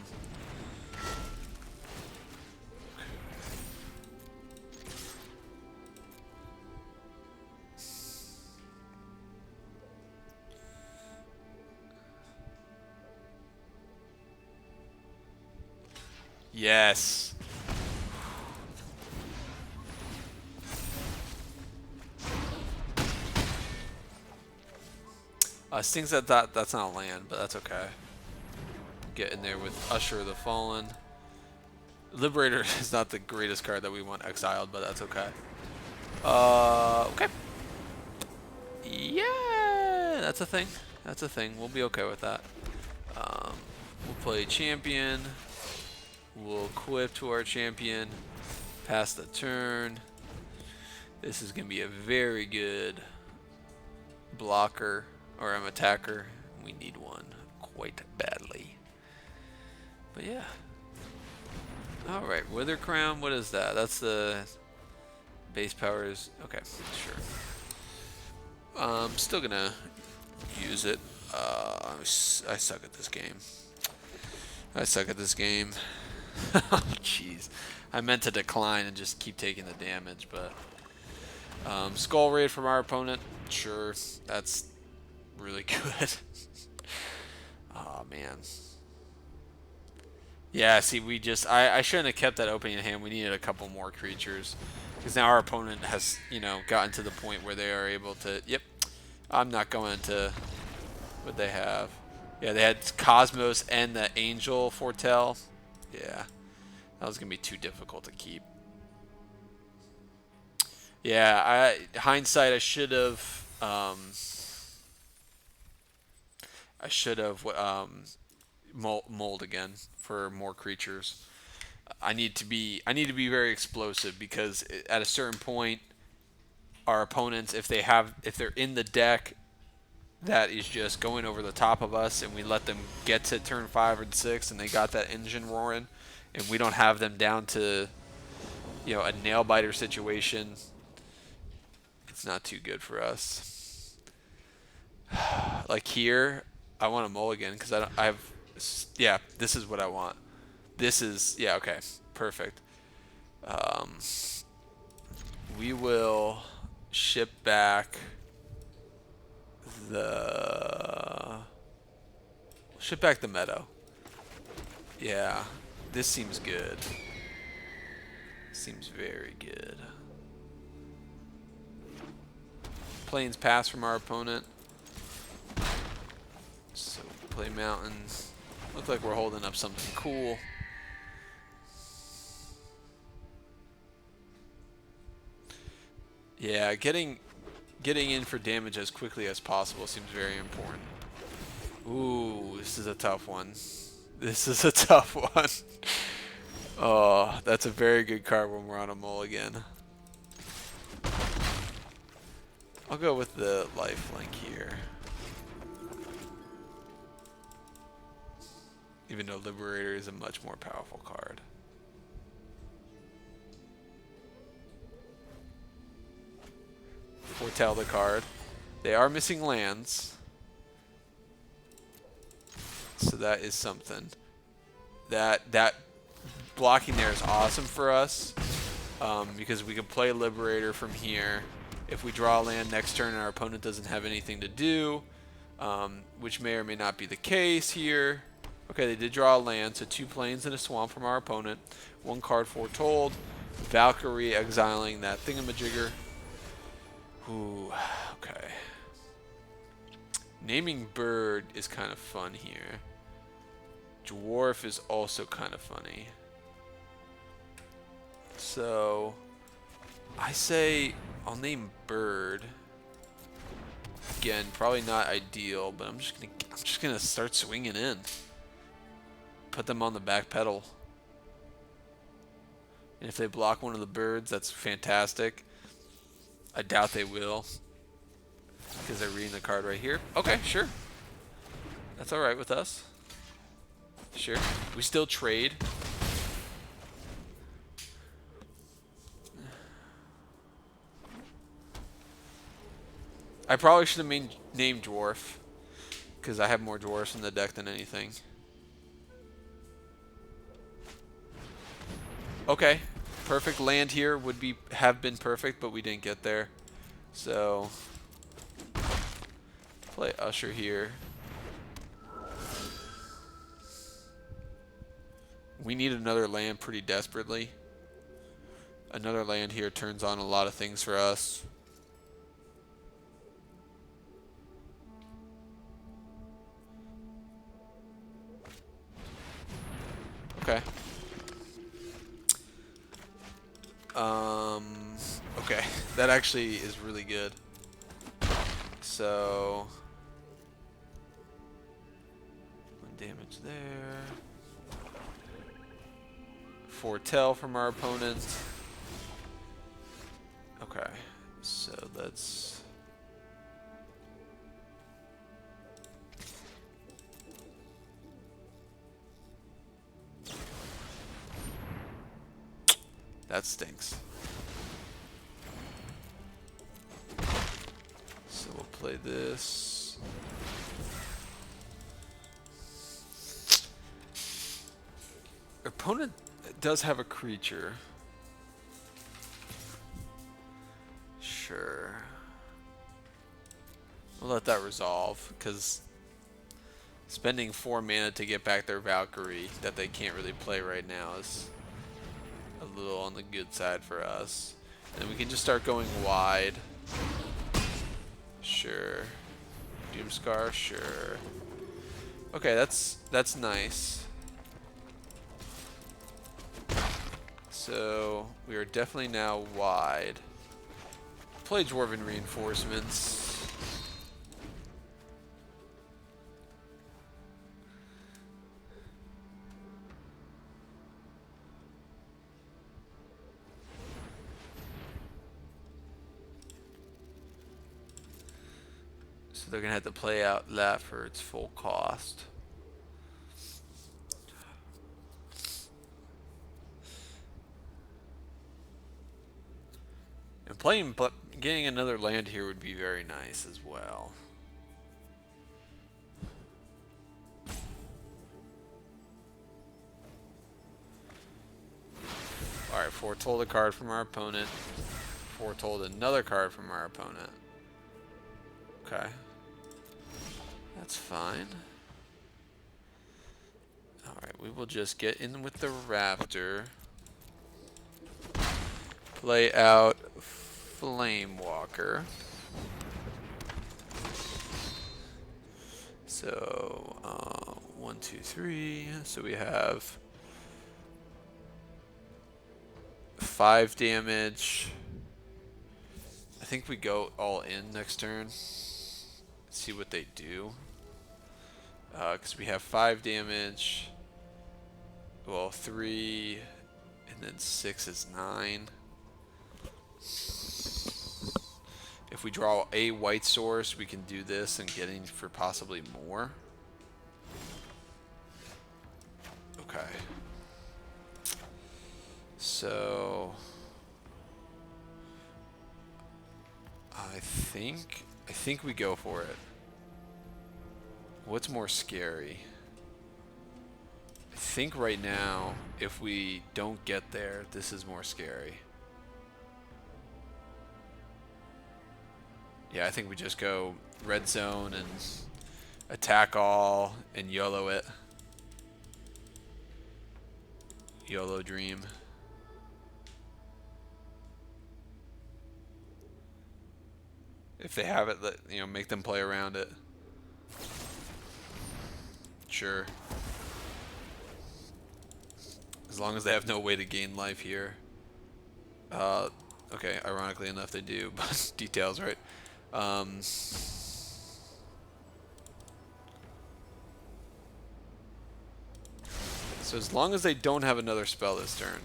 Yes. Stings at that's not a land, but that's okay. Get in there with Usher of the Fallen. Liberator is not the greatest card that we want exiled, but that's okay. Okay. Yeah, that's a thing. That's a thing. We'll be okay with that. We'll play champion. We'll equip to our champion. Pass the turn. This is going to be a very good blocker or an attacker. We need one quite badly. But yeah. Alright, Wither Crown, what is that? That's the base powers. Okay, sure. I'm still gonna use it. I suck at this game. I suck at this game. Oh, jeez. I meant to decline and just keep taking the damage, but... Skull Raid from our opponent. Sure, that's really good. Oh, man. Yeah, see, we just... I shouldn't have kept that opening in hand. We needed a couple more creatures. Because now our opponent has, you know, gotten to the point where they are able to... Yep. I'm not going to... What they have. Yeah, they had Cosmos and the Angel Foretell. Yeah. That was going to be too difficult to keep. Yeah, hindsight, I should have... I should have mold again for more creatures. I need to be very explosive because at a certain point, our opponents, if they're in the deck, that is just going over the top of us, and we let them get to turn 5 or 6, and they got that engine roaring, and we don't have them down to, you know, a nail biter situation. It's not too good for us. Like here, I want a mulligan because I have. Yeah, this is what I want. This is, yeah, okay, perfect. We will ship back the meadow. Yeah, this seems good. Seems very good. Plains pass from our opponent. So play mountains. Look like we're holding up something cool. Yeah, getting in for damage as quickly as possible seems very important. Ooh, this is a tough one. This is a tough one. Oh, that's a very good card when we're on a mulligan. I'll go with the lifelink here. Even though Liberator is a much more powerful card. Foretell the card. They are missing lands. So that is something. That blocking there is awesome for us. Because we can play Liberator from here. If we draw a land next turn and our opponent doesn't have anything to do, which may or may not be the case here. Okay, they did draw a land, so 2 plains and a swamp from our opponent. 1 card foretold. Valkyrie exiling that thingamajigger. Ooh, okay. Naming bird is kind of fun here. Dwarf is also kind of funny. So, I say I'll name bird. Again, probably not ideal, but I'm just gonna start swinging in. Put them on the back pedal. And if they block one of the birds, that's fantastic. I doubt they will, because they're reading the card right here. Okay, sure. That's all right with us. Sure. We still trade. I probably should have named Dwarf, because I have more dwarfs in the deck than anything. Okay, perfect land here would have been perfect, but we didn't get there. So play Usher here. We need another land pretty desperately. Another land here turns on a lot of things for us. Okay. Okay, that actually is really good. So, 1 damage there. Foretell from our opponent. Okay, so let's... That stinks. So we'll play this. Our opponent does have a creature. Sure. We'll let that resolve, because spending 4 mana to get back their Valkyrie that they can't really play right now is a little on the good side for us. And we can just start going wide. Sure. Doomscar, sure. Okay, that's nice. So we are definitely now wide. Play Dwarven Reinforcements. So they're going to have to play out that for its full cost. And playing, but getting another land here would be very nice as well. Alright, foretold a card from our opponent. Foretold another card from our opponent. Okay. That's fine. Alright, we will just get in with the Raptor. Play out Flamewalker. So, 1, 2, 3. So we have 5 damage. I think we go all in next turn. See what they do. Because we have 5 damage. Well, 3, and then 6 is 9. If we draw a white source, we can do this and get in for possibly more. Okay. So I think we go for it. What's more scary? I think right now, if we don't get there, this is more scary. Yeah, I think we just go red zone and attack all and YOLO it. YOLO dream. If they have it, make them play around it. Sure. As long as they have no way to gain life here. Okay, ironically enough they do, but details, right? So as long as they don't have another spell this turn,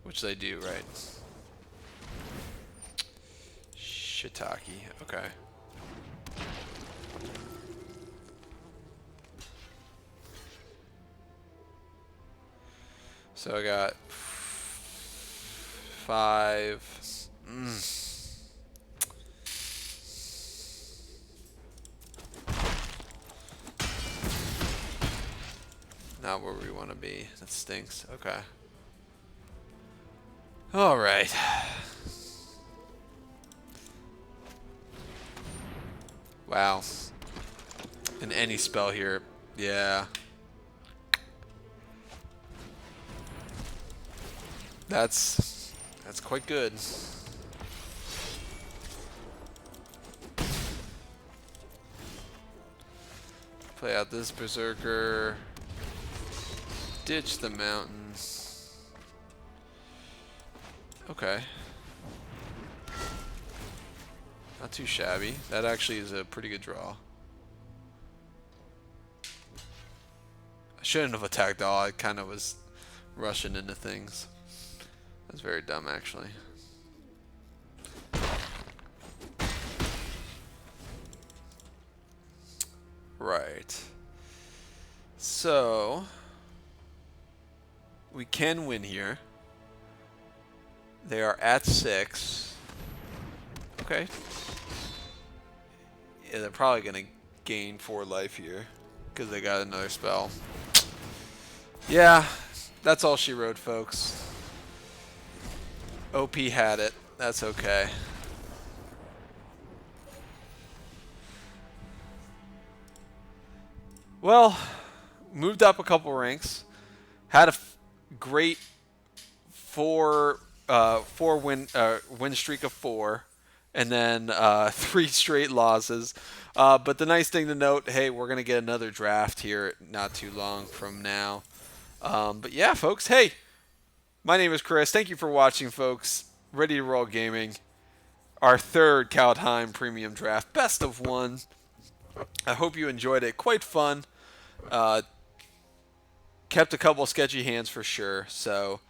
which they do, right? Shiitake, okay. So I got 5. Not where we want to be. That stinks. Okay. All right. Wow. And any spell here. Yeah. That's quite good. Play out this Berserker. Ditch the mountains. Okay. Not too shabby. That actually is a pretty good draw. I shouldn't have attacked all. I kind of was rushing into things. That's very dumb, actually. Right. So we can win here. They are at 6. Okay. Yeah, they're probably going to gain 4 life here because they got another spell. Yeah, that's all she wrote, folks. OP had it. That's okay. Well, moved up a couple ranks. Had a great four win streak of 4, and then 3 straight losses. But the nice thing to note, hey, we're gonna get another draft here not too long from now. But yeah, folks, hey, my name is Chris. Thank you for watching, folks. Ready to Roll Gaming, our third Kaldheim Premium Draft, best of 1. I hope you enjoyed it. Quite fun. Uh, Kept a couple sketchy hands for sure, so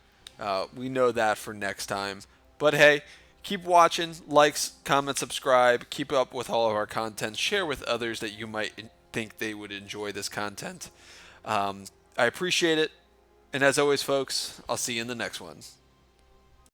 we know that for next time. But hey, keep watching, likes, comment, subscribe, keep up with all of our content, share with others that you might think they would enjoy this content. I appreciate it, and as always, folks, I'll see you in the next one.